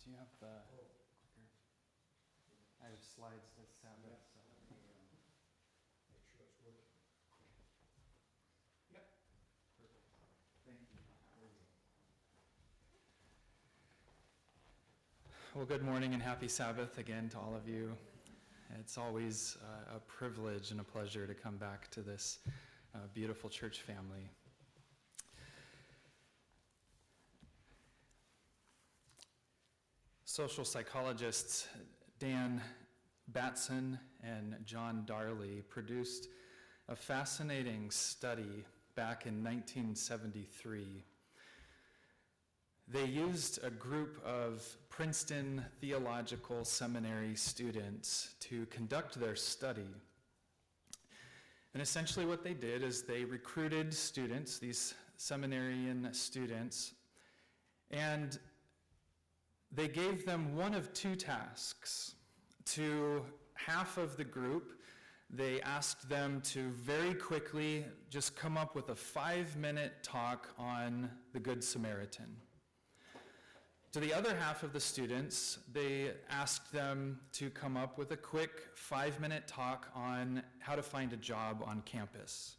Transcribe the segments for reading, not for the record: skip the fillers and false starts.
Do you have the clicker? I have slides to Sabbath. So. Make sure it's working. Yep. Perfect. Thank you. Well, good morning and happy Sabbath again to all of you. It's always a privilege and a pleasure to come back to this beautiful church family. Social psychologists Dan Batson and John Darley produced a fascinating study back in 1973. They used a group of Princeton Theological Seminary students to conduct their study. And essentially what they did is they recruited students, these seminarian students, and they gave them one of two tasks. To half of the group, they asked them to very quickly just come up with a 5-minute talk on the Good Samaritan. To the other half of the students, they asked them to come up with a quick 5-minute talk on how to find a job on campus.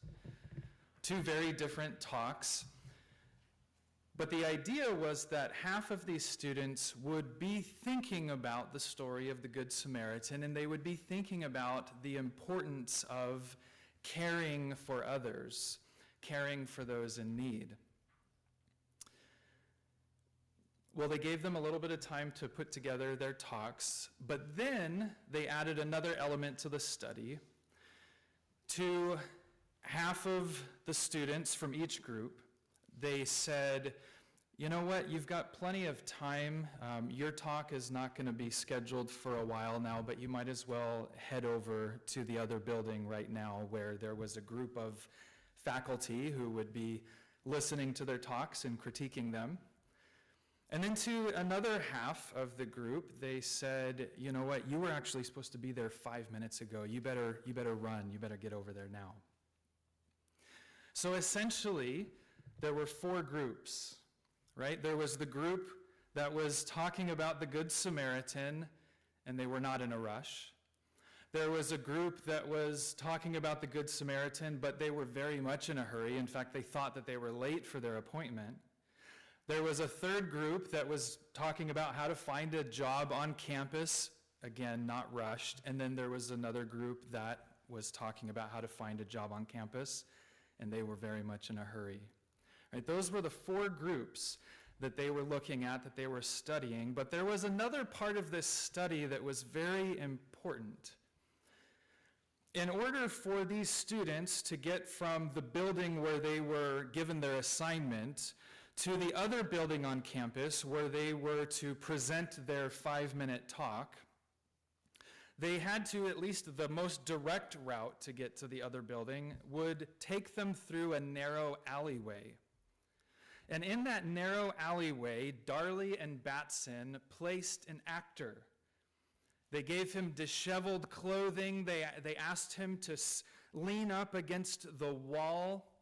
Two very different talks. But the idea was that half of these students would be thinking about the story of the Good Samaritan, and they would be thinking about the importance of caring for others, caring for those in need. Well, they gave them a little bit of time to put together their talks, but then they added another element to the study. To half of the students from each group, they said, you know what, you've got plenty of time. Your talk is not going to be scheduled for a while now, but you might as well head over to the other building right now where there was a group of faculty who would be listening to their talks and critiquing them. And then to another half of the group, they said, you know what, you were actually supposed to be there 5 minutes ago. You better run. You better get over there now. So essentially, there were 4 groups, right? There was the group that was talking about the Good Samaritan, and they were not in a rush. There was a group that was talking about the Good Samaritan, but they were very much in a hurry. In fact, they thought that they were late for their appointment. There was a third group that was talking about how to find a job on campus, again, not rushed. And then there was another group that was talking about how to find a job on campus, and they were very much in a hurry. Right, those were the 4 groups that they were looking at, that they were studying. But there was another part of this study that was very important. In order for these students to get from the building where they were given their assignment to the other building on campus where they were to present their 5-minute talk, they had to, at least the most direct route to get to the other building, would take them through a narrow alleyway. And in that narrow alleyway, Darley and Batson placed an actor. They gave him disheveled clothing. They asked him to lean up against the wall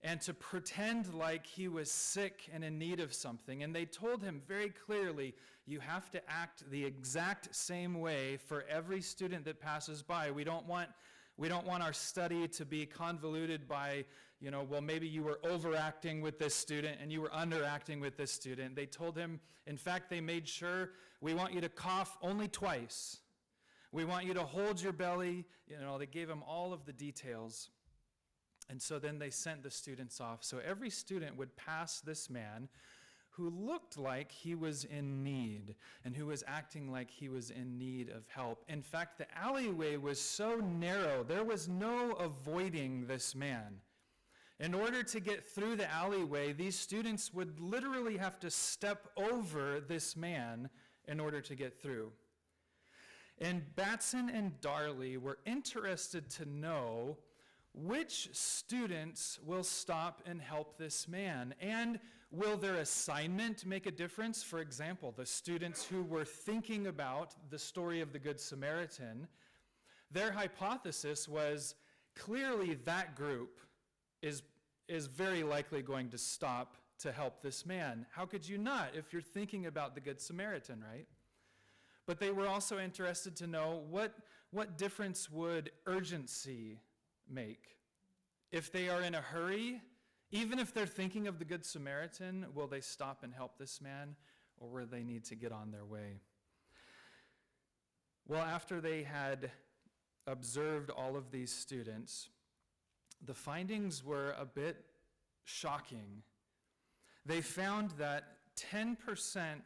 and to pretend like he was sick and in need of something. And they told him very clearly, you have to act the exact same way for every student that passes by. We don't want our study to be convoluted by, well, maybe you were overacting with this student and you were underacting with this student. They told him, in fact, they made sure, we want you to cough only twice. We want you to hold your belly. They gave him all of the details. And so then they sent the students off. So every student would pass this man who looked like he was in need and who was acting like he was in need of help. In fact, the alleyway was so narrow, there was no avoiding this man. In order to get through the alleyway, these students would literally have to step over this man in order to get through. And Batson and Darley were interested to know which students will stop and help this man? And will their assignment make a difference? For example, the students who were thinking about the story of the Good Samaritan, their hypothesis was clearly that group is very likely going to stop to help this man. How could you not if you're thinking about the Good Samaritan, right? But they were also interested to know what difference would urgency make? If they are in a hurry, even if they're thinking of the Good Samaritan, will they stop and help this man, or will they need to get on their way? Well, after they had observed all of these students, the findings were a bit shocking. They found that 10%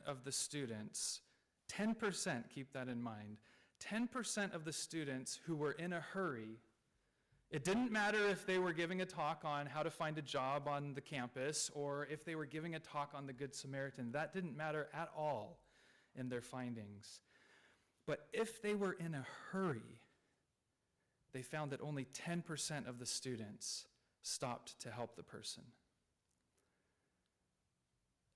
of the students, 10%, keep that in mind, 10% of the students who were in a hurry, it didn't matter if they were giving a talk on how to find a job on the campus or if they were giving a talk on the Good Samaritan, that didn't matter at all in their findings. But if they were in a hurry, they found that only 10% of the students stopped to help the person.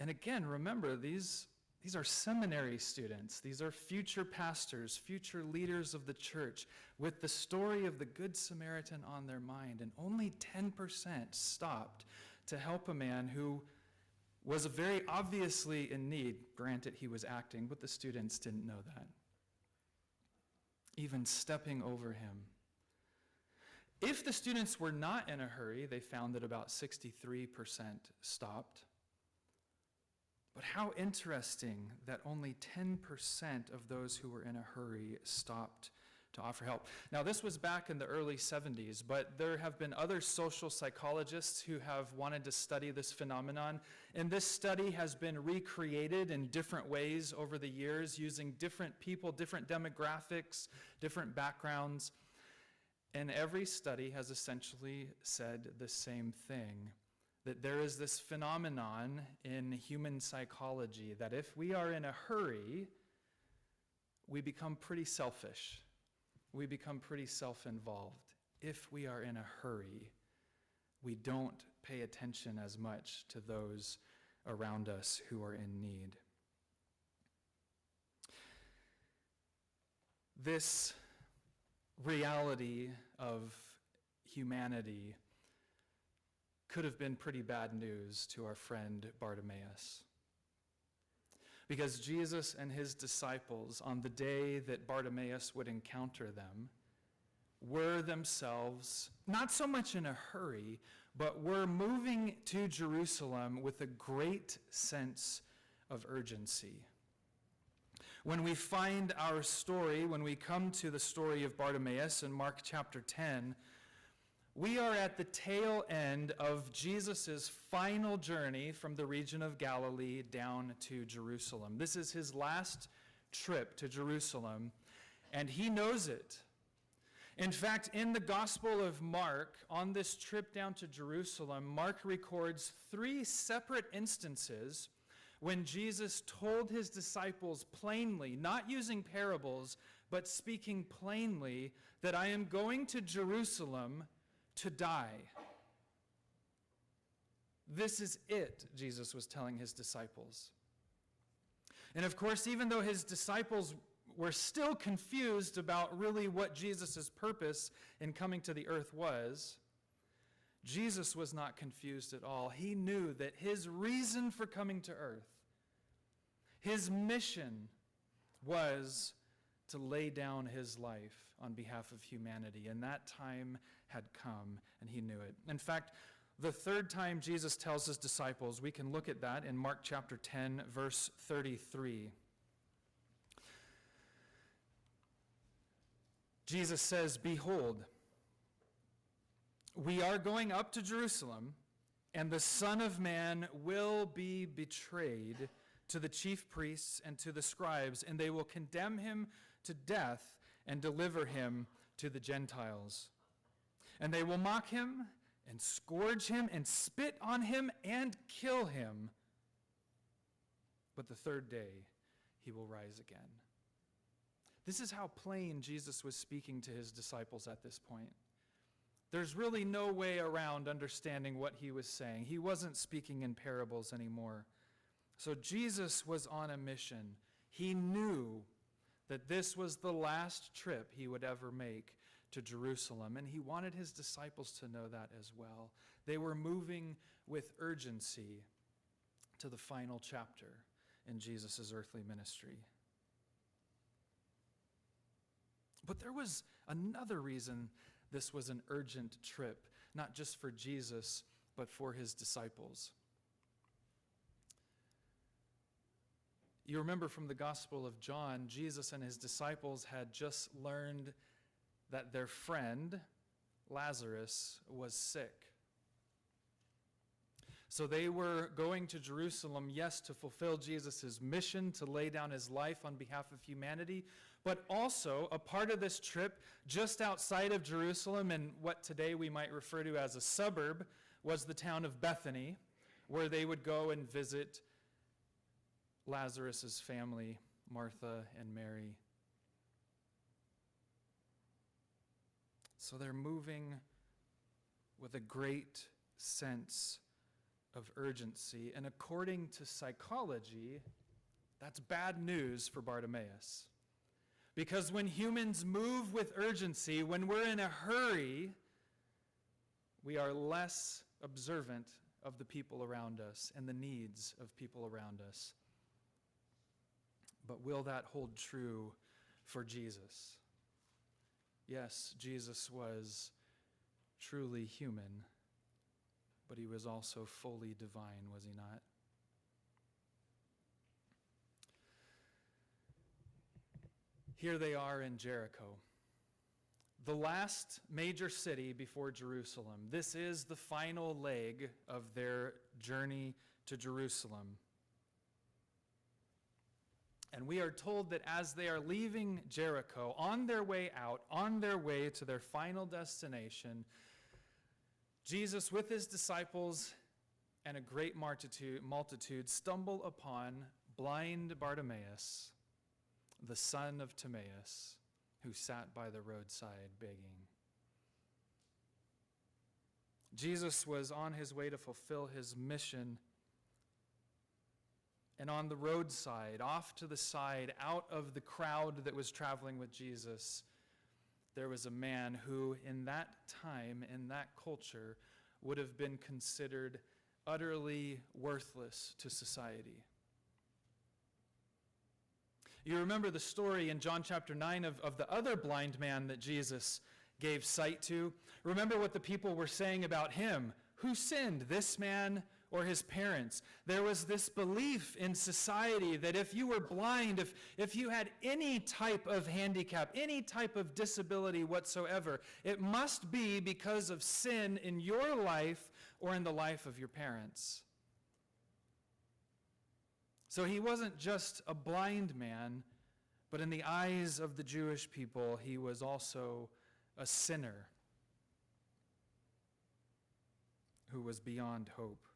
And again, remember, these are seminary students. These are future pastors, future leaders of the church with the story of the Good Samaritan on their mind. And only 10% stopped to help a man who was very obviously in need. Granted, he was acting, but the students didn't know that. Even stepping over him. If the students were not in a hurry, they found that about 63% stopped. But how interesting that only 10% of those who were in a hurry stopped to offer help. Now, this was back in the early 70s, but there have been other social psychologists who have wanted to study this phenomenon. And this study has been recreated in different ways over the years using different people, different demographics, different backgrounds. And every study has essentially said the same thing, that there is this phenomenon in human psychology that if we are in a hurry, we become pretty selfish. We become pretty self-involved. If we are in a hurry, we don't pay attention as much to those around us who are in need. This reality of humanity could have been pretty bad news to our friend Bartimaeus. Because Jesus and his disciples, on the day that Bartimaeus would encounter them, were themselves not so much in a hurry, but were moving to Jerusalem with a great sense of urgency. When we find our story, when we come to the story of Bartimaeus in Mark chapter 10, we are at the tail end of Jesus' final journey from the region of Galilee down to Jerusalem. This is his last trip to Jerusalem, and he knows it. In fact, in the Gospel of Mark, on this trip down to Jerusalem, Mark records 3 separate instances when Jesus told his disciples plainly, not using parables, but speaking plainly, that I am going to Jerusalem to die. This is it, Jesus was telling his disciples. And of course, even though his disciples were still confused about really what Jesus' purpose in coming to the earth was, Jesus was not confused at all. He knew that his reason for coming to earth, his mission, was to lay down his life on behalf of humanity. And that time had come, and he knew it. In fact, the third time Jesus tells his disciples, we can look at that in Mark chapter 10, verse 33. Jesus says, "Behold, we are going up to Jerusalem, and the Son of Man will be betrayed to the chief priests and to the scribes, and they will condemn him to death and deliver him to the Gentiles. And they will mock him and scourge him and spit on him and kill him. But the third day he will rise again." This is how plain Jesus was speaking to his disciples at this point. There's really no way around understanding what he was saying. He wasn't speaking in parables anymore. So Jesus was on a mission. He knew that this was the last trip he would ever make to Jerusalem, and he wanted his disciples to know that as well. They were moving with urgency. to the final chapter in Jesus' earthly ministry. But there was another reason this was an urgent trip, not just for Jesus, but for his disciples. You remember from the Gospel of John, Jesus and his disciples had just learned that their friend, Lazarus, was sick. So they were going to Jerusalem, yes, to fulfill Jesus' mission, to lay down his life on behalf of humanity, but also a part of this trip, just outside of Jerusalem, and what today we might refer to as a suburb, was the town of Bethany, where they would go and visit Lazarus' family, Martha and Mary. So they're moving with a great sense of urgency, and according to psychology, that's bad news for Bartimaeus. Because when humans move with urgency, when we're in a hurry, we are less observant of the people around us and the needs of people around us. But will that hold true for Jesus? Yes, Jesus was truly human, but he was also fully divine, was he not? Here they are in Jericho, the last major city before Jerusalem. This is the final leg of their journey to Jerusalem. And we are told that as they are leaving Jericho, on their way out, on their way to their final destination, Jesus with his disciples and a great multitude stumble upon blind Bartimaeus, the son of Timaeus, who sat by the roadside begging. Jesus was on his way to fulfill his mission, and on the roadside, off to the side, out of the crowd that was traveling with Jesus, there was a man who, in that time, in that culture, would have been considered utterly worthless to society. You remember the story in John chapter 9 of the other blind man that Jesus gave sight to. Remember what the people were saying about him. Who sinned, this man or his parents? There was this belief in society that if you were blind, if you had any type of handicap, any type of disability whatsoever, it must be because of sin in your life or in the life of your parents. So he wasn't just a blind man, but in the eyes of the Jewish people, he was also a sinner who was beyond hope.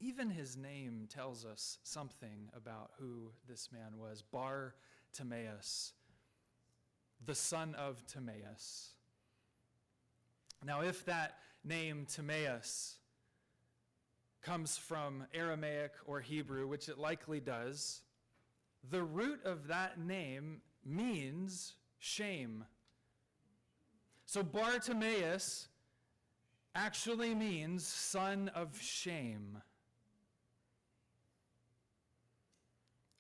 Even his name tells us something about who this man was. Bar-Timaeus, the son of Timaeus. Now, if that name Timaeus comes from Aramaic or Hebrew, which it likely does, the root of that name means shame. So Bartimaeus actually means son of shame.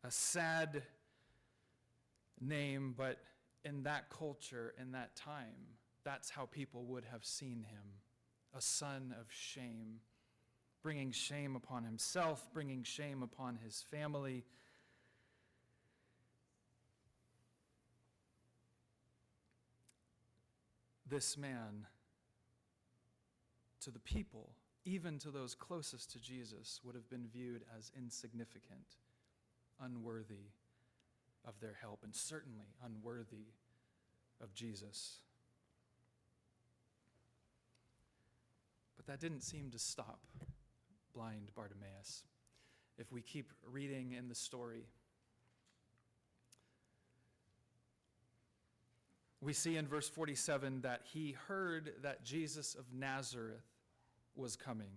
A sad name, but in that culture, in that time, that's how people would have seen him. A son of shame, bringing shame upon himself, bringing shame upon his family. This man, to the people, even to those closest to Jesus, would have been viewed as insignificant, unworthy of their help, and certainly unworthy of Jesus. But that didn't seem to stop blind Bartimaeus. If we keep reading in the story, we see in verse 47 that he heard that Jesus of Nazareth was coming.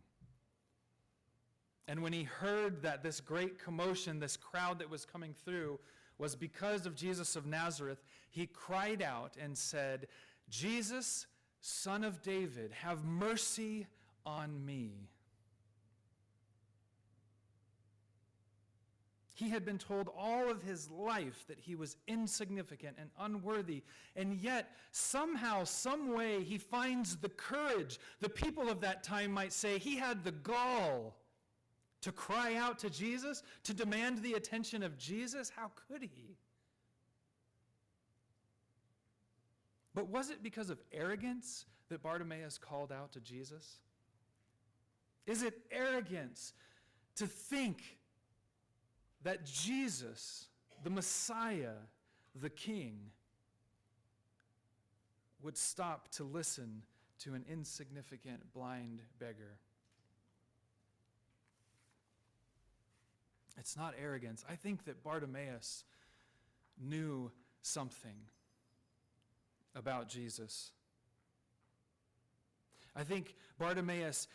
And when he heard that this great commotion, this crowd that was coming through, was because of Jesus of Nazareth, he cried out and said, "Jesus, Son of David, have mercy on me. He had been told all of his life that he was insignificant and unworthy, and yet somehow, some way, he finds the courage. The people of that time might say he had the gall to cry out to Jesus, to demand the attention of Jesus. How could he? But was it because of arrogance that Bartimaeus called out to Jesus? Is it arrogance to think that Jesus, the Messiah, the King, would stop to listen to an insignificant blind beggar? It's not arrogance. I think that Bartimaeus knew something about Jesus. I think Bartimaeus,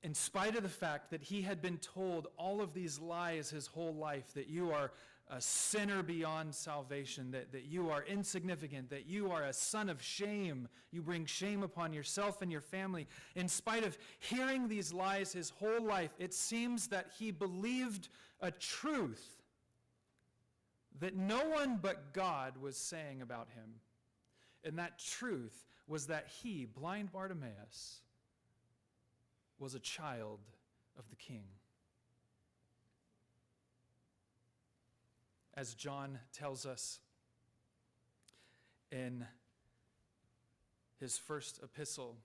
in spite of the fact that he had been told all of these lies his whole life, that you are a sinner beyond salvation, that you are insignificant, that you are a son of shame, you bring shame upon yourself and your family. In spite of hearing these lies his whole life, it seems that he believed a truth that no one but God was saying about him. And that truth was that he, blind Bartimaeus, was a child of the King. As John tells us in his first epistle,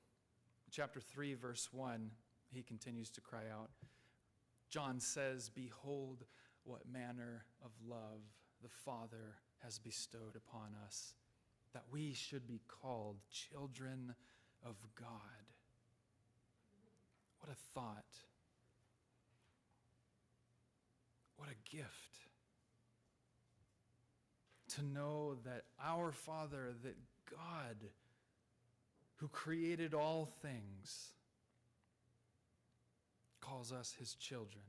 chapter 3, verse 1, he continues to cry out. John says, "Behold, what manner of love the Father has bestowed upon us, that we should be called children of God." What a thought. What a gift. To know that our Father, that God, who created all things, calls us his children.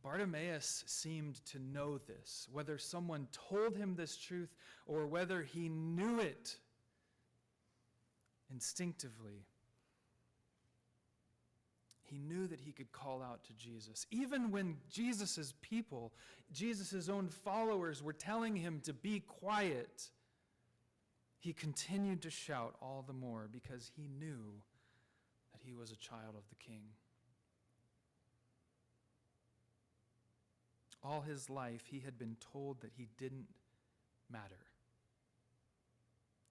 Bartimaeus seemed to know this, whether someone told him this truth or whether he knew it instinctively. He knew that he could call out to Jesus. Even when Jesus' people, Jesus' own followers, were telling him to be quiet, he continued to shout all the more because he knew that he was a child of the King. All his life, he had been told that he didn't matter,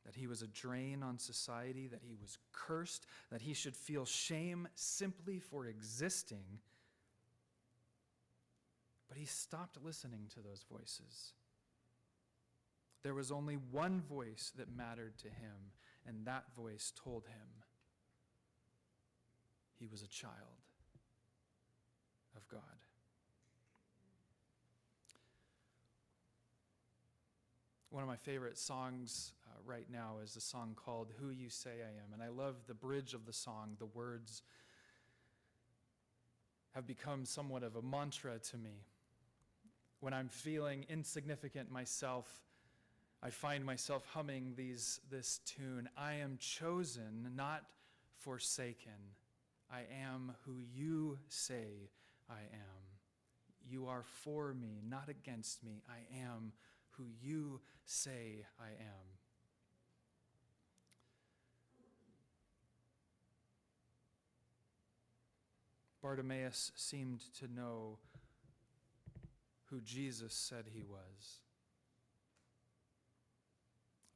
that he was a drain on society, that he was cursed, that he should feel shame simply for existing. But he stopped listening to those voices. There was only one voice that mattered to him, and that voice told him he was a child of God. One of my favorite songs right now is a song called "Who You Say I Am." And I love the bridge of the song. The words have become somewhat of a mantra to me. When I'm feeling insignificant myself, I find myself humming this tune. I am chosen, not forsaken. I am who you say I am. You are for me, not against me. I am who you say I am. Bartimaeus seemed to know who Jesus said he was.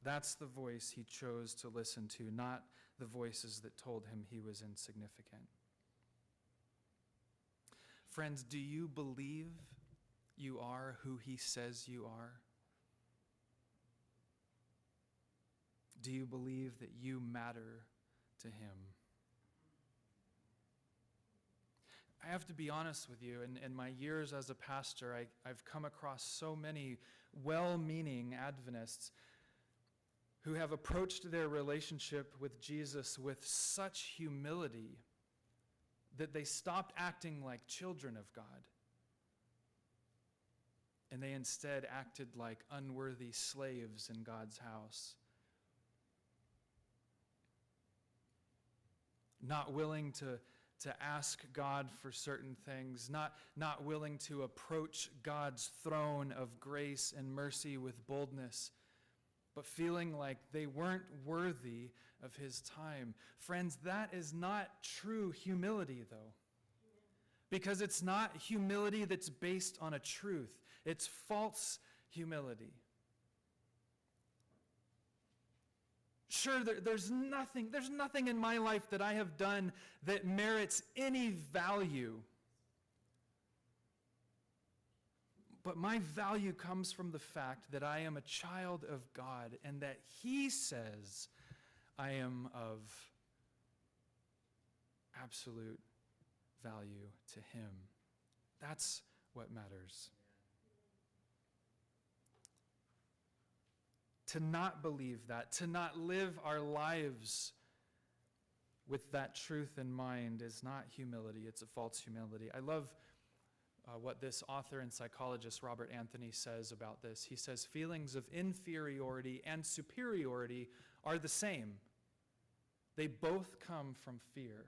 That's the voice he chose to listen to, not the voices that told him he was insignificant. Friends, do you believe you are who he says you are? Do you believe that you matter to him? I have to be honest with you, in my years as a pastor, I've come across so many well-meaning Adventists who have approached their relationship with Jesus with such humility that they stopped acting like children of God, and they instead acted like unworthy slaves in God's house. not willing to ask God for certain things, not willing to approach God's throne of grace and mercy with boldness, but feeling like they weren't worthy of his time. Friends, that is not true humility, though, because it's not humility that's based on a truth. It's false humility. Sure, there's nothing in my life that I have done that merits any value. But my value comes from the fact that I am a child of God and that he says I am of absolute value to him. That's what matters. To not believe that, to not live our lives with that truth in mind is not humility, it's a false humility. I love what this author and psychologist Robert Anthony says about this. He says, feelings of inferiority and superiority are the same. They both come from fear.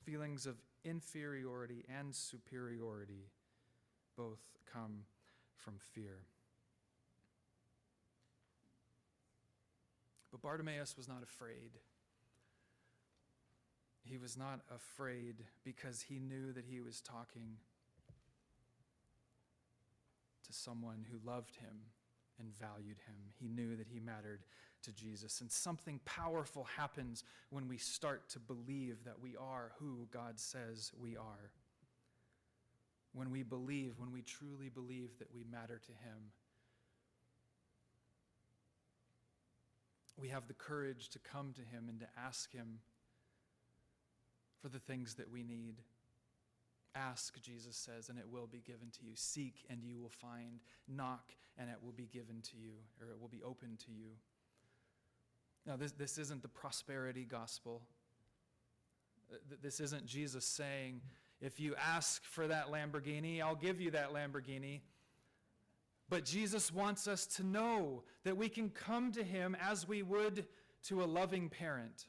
Feelings of inferiority and superiority both come from fear. But Bartimaeus was not afraid. He was not afraid because he knew that he was talking to someone who loved him and valued him. He knew that he mattered to Jesus. And something powerful happens when we start to believe that we are who God says we are. When we truly believe that we matter to him. We have the courage to come to him and to ask him for the things that we need. Ask, Jesus says, and it will be given to you. Seek, and you will find. Knock, and it will be given to you, or it will be open to you. Now, this isn't the prosperity gospel. This isn't Jesus saying, if you ask for that Lamborghini, I'll give you that Lamborghini. But Jesus wants us to know that we can come to him as we would to a loving parent.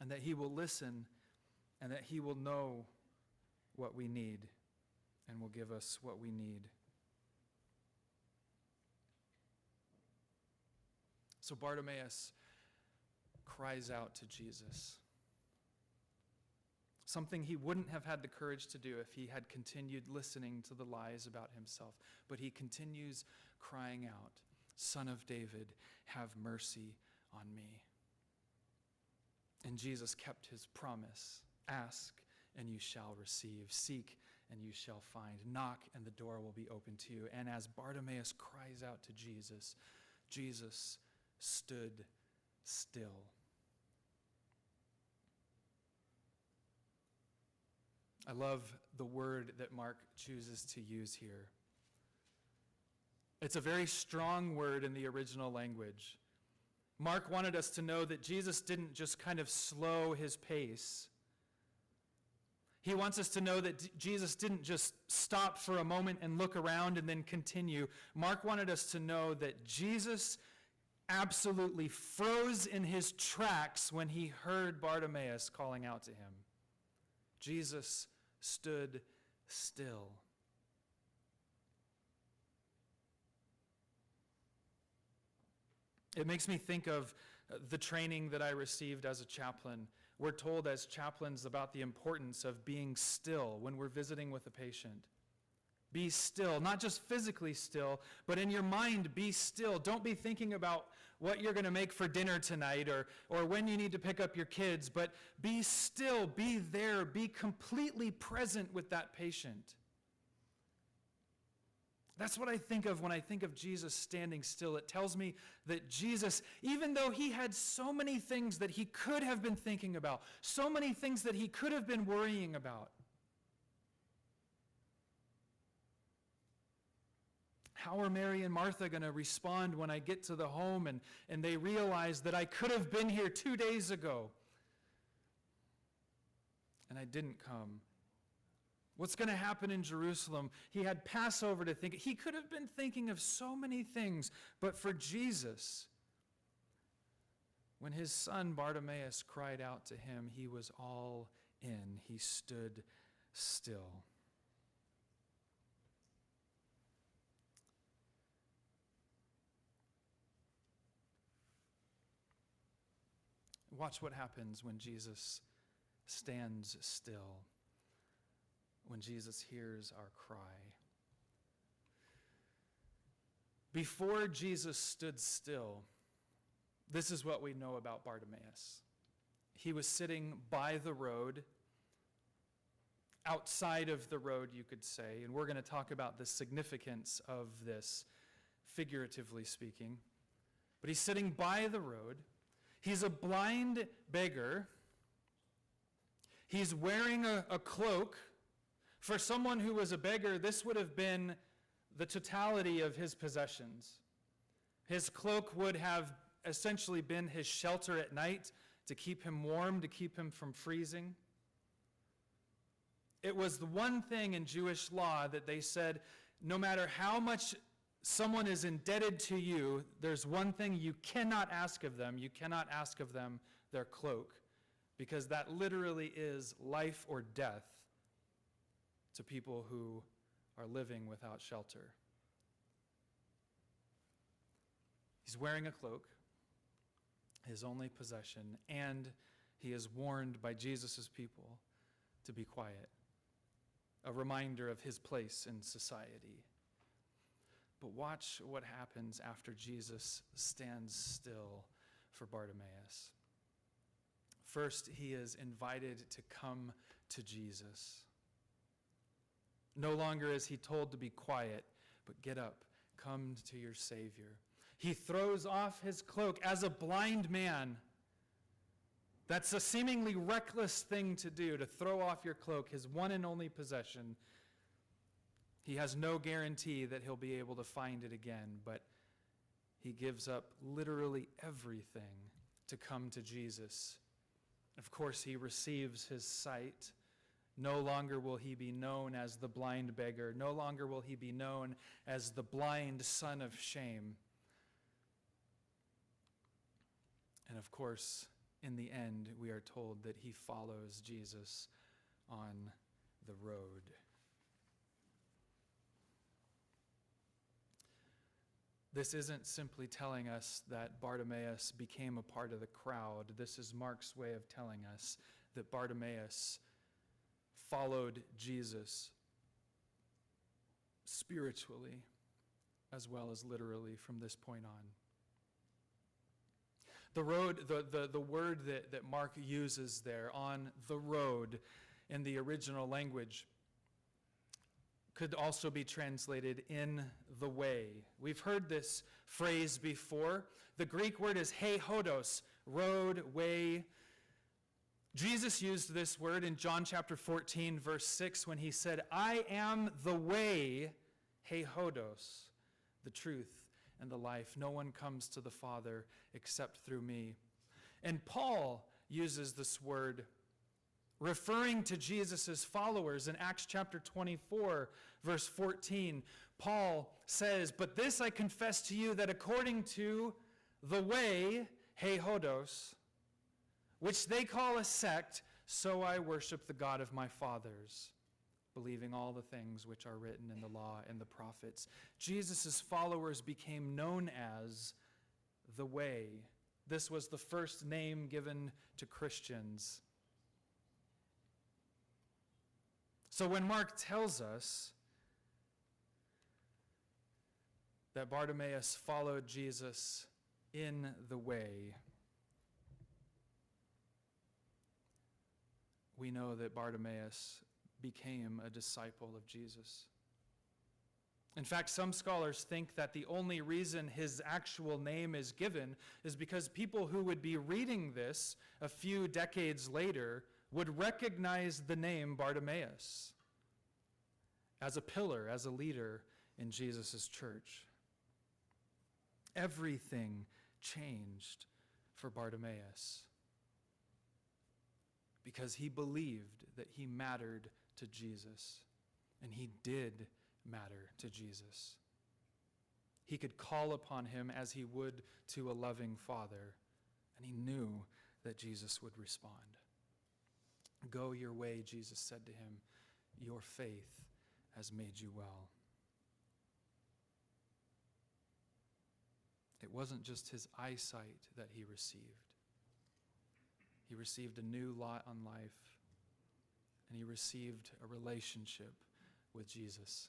And that he will listen, and that he will know what we need, and will give us what we need. So Bartimaeus cries out to Jesus. Something he wouldn't have had the courage to do if he had continued listening to the lies about himself. But he continues crying out, Son of David, have mercy on me. And Jesus kept his promise. Ask, and you shall receive. Seek, and you shall find. Knock, and the door will be open to you. And as Bartimaeus cries out to Jesus, Jesus stood still. I love the word that Mark chooses to use here. It's a very strong word in the original language. Mark wanted us to know that Jesus didn't just kind of slow his pace. He wants us to know that Jesus didn't just stop for a moment and look around and then continue. Mark wanted us to know that Jesus absolutely froze in his tracks when he heard Bartimaeus calling out to him. Jesus stood still. It makes me think of the training that I received as a chaplain. We're told as chaplains about the importance of being still when we're visiting with a patient. Be still, not just physically still, but in your mind, be still. Don't be thinking about what you're going to make for dinner tonight or when you need to pick up your kids, but be still, be there, be completely present with that patient. That's what I think of when I think of Jesus standing still. It tells me that Jesus, even though he had so many things that he could have been thinking about, so many things that he could have been worrying about, how are Mary and Martha going to respond when I get to the home and they realize that I could have been here 2 days ago and I didn't come? What's going to happen in Jerusalem? He had Passover to think. He could have been thinking of so many things, but for Jesus, When his son Bartimaeus cried out to him, he was all in. He stood still. Watch what happens when Jesus stands still, when Jesus hears our cry. Before Jesus stood still, this is what we know about Bartimaeus. He was sitting by the road, outside of the road, you could say, and we're going to talk about the significance of this, figuratively speaking. But he's sitting by the road. He's a blind beggar. He's wearing a cloak. For someone who was a beggar, this would have been the totality of his possessions. His cloak would have essentially been his shelter at night to keep him warm, to keep him from freezing. It was the one thing in Jewish law that they said, no matter how much someone is indebted to you, there's one thing you cannot ask of them. You cannot ask of them their cloak, because that literally is life or death to people who are living without shelter. He's wearing a cloak, his only possession, and he is warned by Jesus' people to be quiet, a reminder of his place in society. But watch what happens after Jesus stands still for Bartimaeus. First, he is invited to come to Jesus. No longer is he told to be quiet, but get up, come to your Savior. He throws off his cloak as a blind man. That's a seemingly reckless thing to do, to throw off your cloak, his one and only possession. He has no guarantee that he'll be able to find it again, but he gives up literally everything to come to Jesus. Of course, he receives his sight. No longer will he be known as the blind beggar. No longer will he be known as the blind son of shame. And of course, in the end, we are told that he follows Jesus on the road. This isn't simply telling us that Bartimaeus became a part of the crowd. This is Mark's way of telling us that Bartimaeus followed Jesus spiritually as well as literally from this point on. The road, the word that Mark uses there, on the road, in the original language, could also be translated in the way. We've heard this phrase before. The Greek word is heihodos, road, way. Jesus used this word in John chapter 14, verse 6, when he said, I am the way, heihodos, the truth and the life. No one comes to the Father except through me. And Paul uses this word referring to Jesus' followers in Acts chapter 24, verse 14. Paul says, but this I confess to you, that according to the way, heihodos, which they call a sect, so I worship the God of my fathers, believing all the things which are written in the law and the prophets. Jesus' followers became known as the way. This was the first name given to Christians. So when Mark tells us that Bartimaeus followed Jesus in the way, we know that Bartimaeus became a disciple of Jesus. In fact, some scholars think that the only reason his actual name is given is because people who would be reading this a few decades later would recognize the name Bartimaeus as a pillar, as a leader in Jesus' church. Everything changed for Bartimaeus because he believed that he mattered to Jesus, and he did matter to Jesus. He could call upon him as he would to a loving father, And he knew that Jesus would respond. Go your way, Jesus said to him. Your faith has made you well. It wasn't just his eyesight that he received. He received a new lot on life, and he received a relationship with Jesus.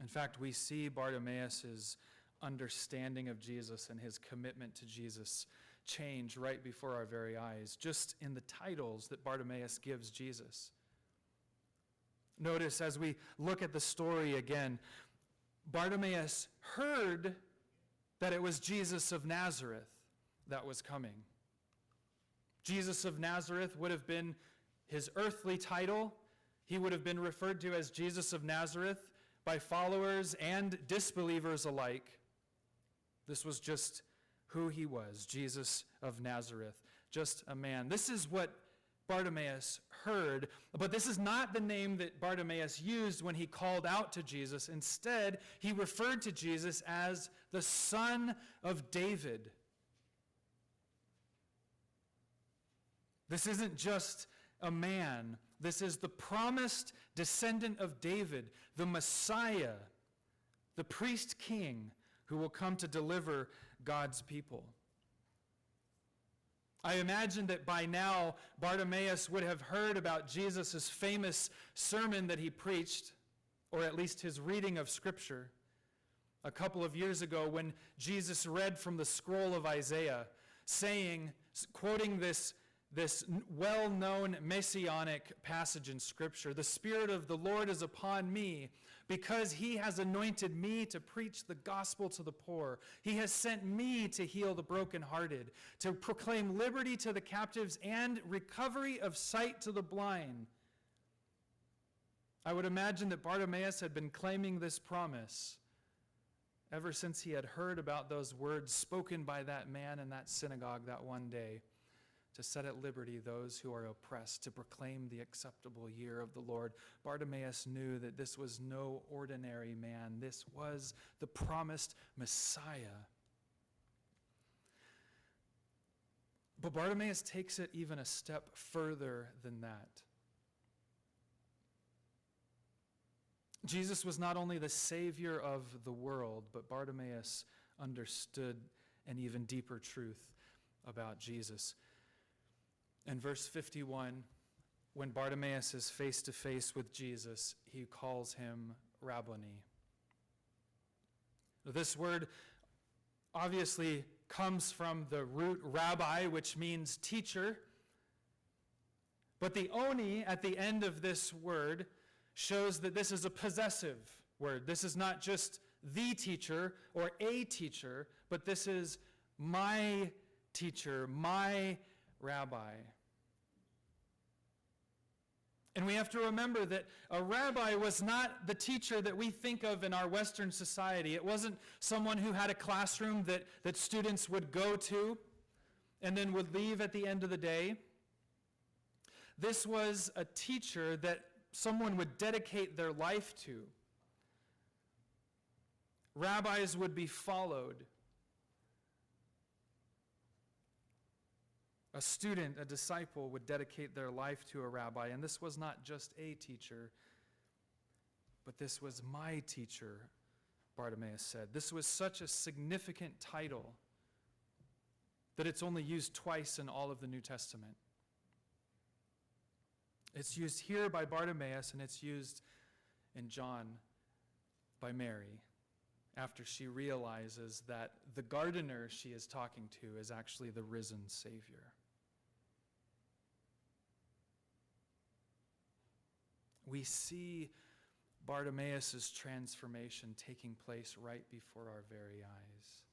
In fact, we see Bartimaeus' understanding of Jesus and his commitment to Jesus change right before our very eyes, just in the titles that Bartimaeus gives Jesus. Notice as we look at the story again, Bartimaeus heard that it was Jesus of Nazareth that was coming. Jesus of Nazareth would have been his earthly title. He would have been referred to as Jesus of Nazareth by followers and disbelievers alike. This was just who he was, Jesus of Nazareth, just a man. This is what Bartimaeus heard, but this is not the name that Bartimaeus used when he called out to Jesus. Instead, he referred to Jesus as the Son of David. This isn't just a man. This is the promised descendant of David, the Messiah, the priest king who will come to deliver God's people. I imagine that by now Bartimaeus would have heard about Jesus' famous sermon that he preached, or at least his reading of Scripture, a couple of years ago when Jesus read from the scroll of Isaiah, saying, quoting this well-known messianic passage in Scripture, "The Spirit of the Lord is upon me, because he has anointed me to preach the gospel to the poor. He has sent me to heal the brokenhearted, to proclaim liberty to the captives and recovery of sight to the blind." I would imagine that Bartimaeus had been claiming this promise ever since he had heard about those words spoken by that man in that synagogue that one day, to set at liberty those who are oppressed, to proclaim the acceptable year of the Lord. Bartimaeus knew that this was no ordinary man. This was the promised Messiah. But Bartimaeus takes it even a step further than that. Jesus was not only the Savior of the world, but Bartimaeus understood an even deeper truth about Jesus. In verse 51, when Bartimaeus is face to face with Jesus, he calls him Rabboni. This word obviously comes from the root rabbi, which means teacher. But the oni at the end of this word shows that this is a possessive word. This is not just the teacher or a teacher, but this is my teacher, my rabbi. And we have to remember that a rabbi was not the teacher that we think of in our Western society. It wasn't someone who had a classroom that students would go to and then would leave at the end of the day. This was a teacher that someone would dedicate their life to. Rabbis would be followed. A student, a disciple, would dedicate their life to a rabbi, and this was not just a teacher, but this was my teacher, Bartimaeus said. This was such a significant title that it's only used twice in all of the New Testament. It's used here by Bartimaeus, and it's used in John by Mary, after she realizes that the gardener she is talking to is actually the risen Savior. We see Bartimaeus' transformation taking place right before our very eyes.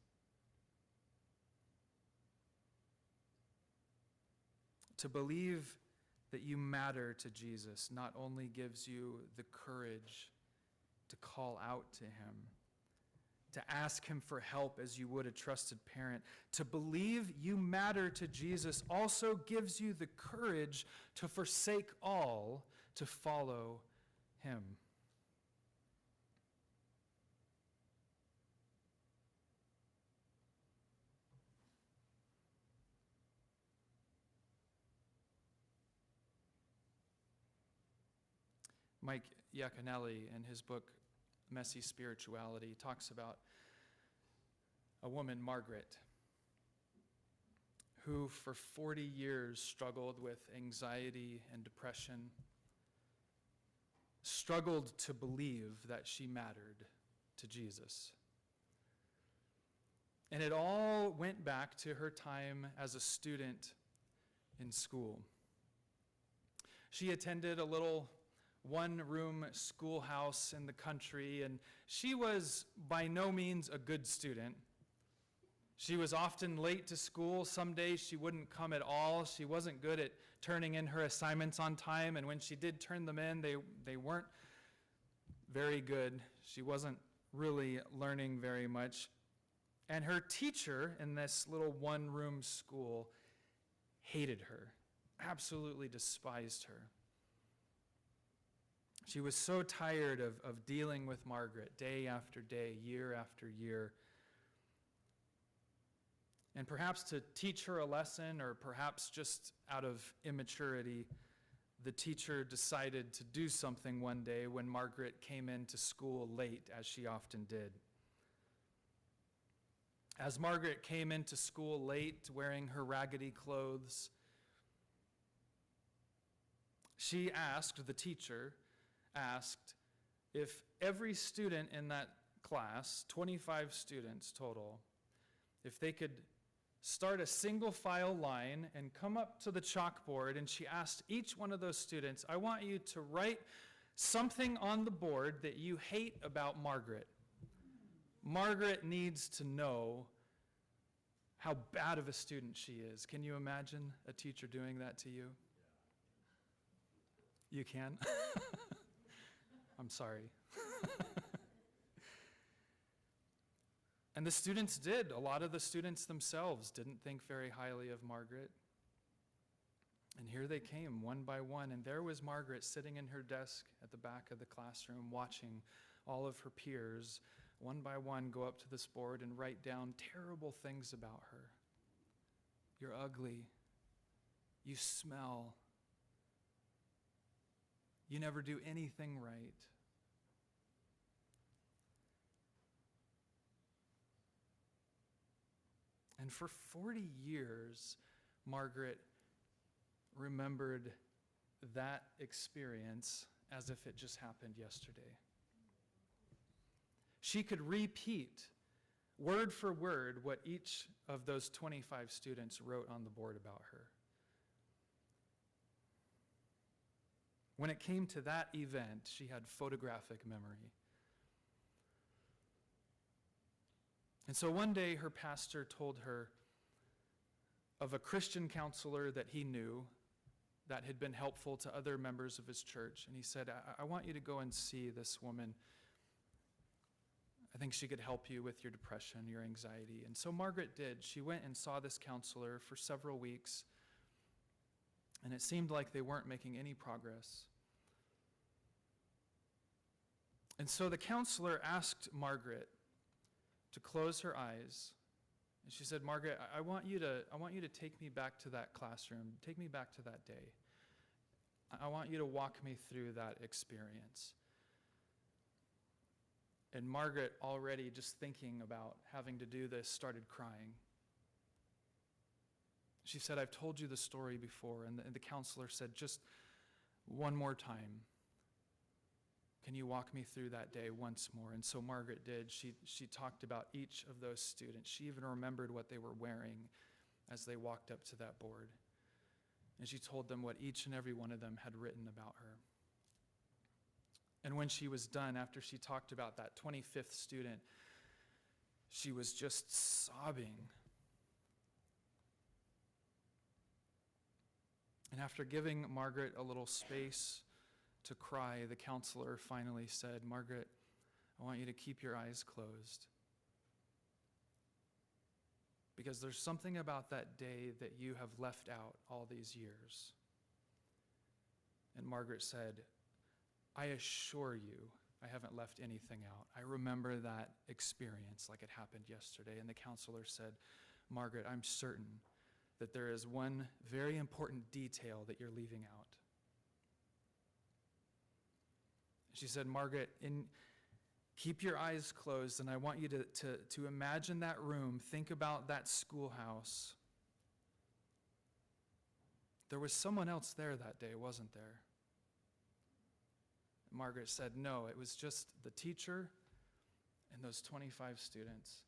To believe that you matter to Jesus not only gives you the courage to call out to him, to ask him for help as you would a trusted parent. To believe you matter to Jesus also gives you the courage to forsake all to follow him. Mike Iaconelli, in his book, Messy Spirituality, talks about a woman, Margaret, who for 40 years struggled with anxiety and depression, struggled to believe that she mattered to Jesus. And it all went back to her time as a student in school. She attended a little one-room schoolhouse in the country, and she was by no means a good student. She was often late to school. Some days she wouldn't come at all. She wasn't good at turning in her assignments on time, and when she did turn them in, they weren't very good. She wasn't really learning very much. And her teacher in this little one-room school hated her, absolutely despised her. She was so tired of dealing with Margaret day after day, year after year. And perhaps to teach her a lesson, or perhaps just out of immaturity, the teacher decided to do something one day when Margaret came into school late, as she often did. As Margaret came into school late, wearing her raggedy clothes, the teacher asked if every student in that class, 25 students total, if they could start a single file line and come up to the chalkboard, and she asked each one of those students, I want you to write something on the board that you hate about Margaret. Margaret needs to know how bad of a student she is. Can you imagine a teacher doing that to you? You can? I'm sorry. And the students did. A lot of the students themselves didn't think very highly of Margaret. And here they came, one by one, and there was Margaret sitting in her desk at the back of the classroom, watching all of her peers, one by one, go up to this board and write down terrible things about her. You're ugly. You smell. You never do anything right. And for 40 years, Margaret remembered that experience as if it just happened yesterday. She could repeat word for word what each of those 25 students wrote on the board about her. When it came to that event, she had photographic memory. And so one day her pastor told her of a Christian counselor that he knew that had been helpful to other members of his church. And he said, I want you to go and see this woman. I think she could help you with your depression, your anxiety. And so Margaret did. She went and saw this counselor for several weeks. And it seemed like they weren't making any progress. And so the counselor asked Margaret to close her eyes. And she said, Margaret, I want you to take me back to that classroom. Take me back to that day. I want you to walk me through that experience. And Margaret, already just thinking about having to do this, started crying. She said, I've told you the story before. And the counselor said, just one more time. Can you walk me through that day once more? And so Margaret did. She talked about each of those students. She even remembered what they were wearing as they walked up to that board. And she told them what each and every one of them had written about her. And when she was done, after she talked about that 25th student, she was just sobbing. And after giving Margaret a little space to cry, the counselor finally said, Margaret, I want you to keep your eyes closed. Because there's something about that day that you have left out all these years. And Margaret said, I assure you, I haven't left anything out. I remember that experience like it happened yesterday. And the counselor said, Margaret, I'm certain that there is one very important detail that you're leaving out. She said, Margaret, keep your eyes closed, and I want you to imagine that room. Think about that schoolhouse. There was someone else there that day, wasn't there? Margaret said, no, it was just the teacher and those 25 students.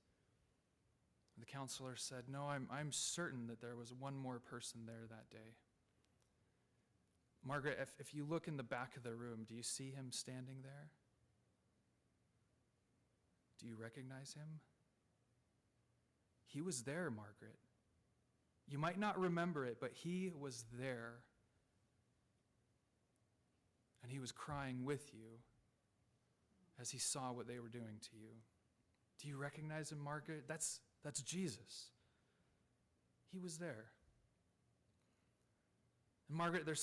The counselor said, no, I'm certain that there was one more person there that day. Margaret, if you look in the back of the room, do you see him standing there? Do you recognize him? He was there, Margaret. You might not remember it, but he was there. And he was crying with you as he saw what they were doing to you. Do you recognize him, Margaret? That's Jesus. He was there. And Margaret, there's